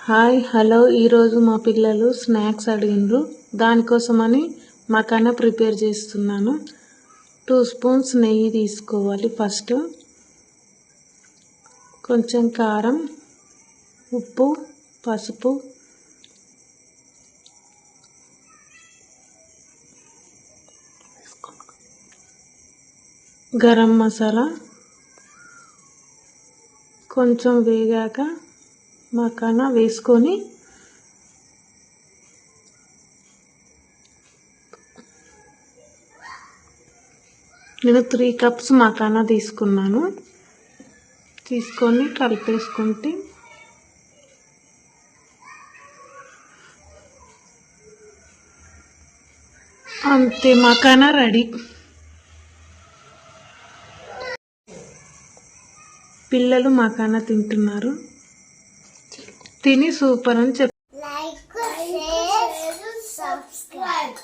Hi hello ఈరోజు మా పిల్లలు స్నాక్స్ అడిగిండ్రు. దానికోసమని మకానా ప్రిపేర్ చేస్తున్నాను. 2 స్పూన్స్ నెయ్యి తీసుకోవాలి. ఫస్ట్ కొంచెం కారం, ఉప్పు, పసుపు, గరం మసాలా కొంచెం వేగాక మకానా వేసుకొని నేను 3 కప్స్ మకానా తీసుకున్నాను. తీసుకొని కలిపేసుకుంటే అంతే, మకానా రెడీ. పిల్లలు మకానా తింటున్నారు. తిని సూపర్ అని Like, share, subscribe.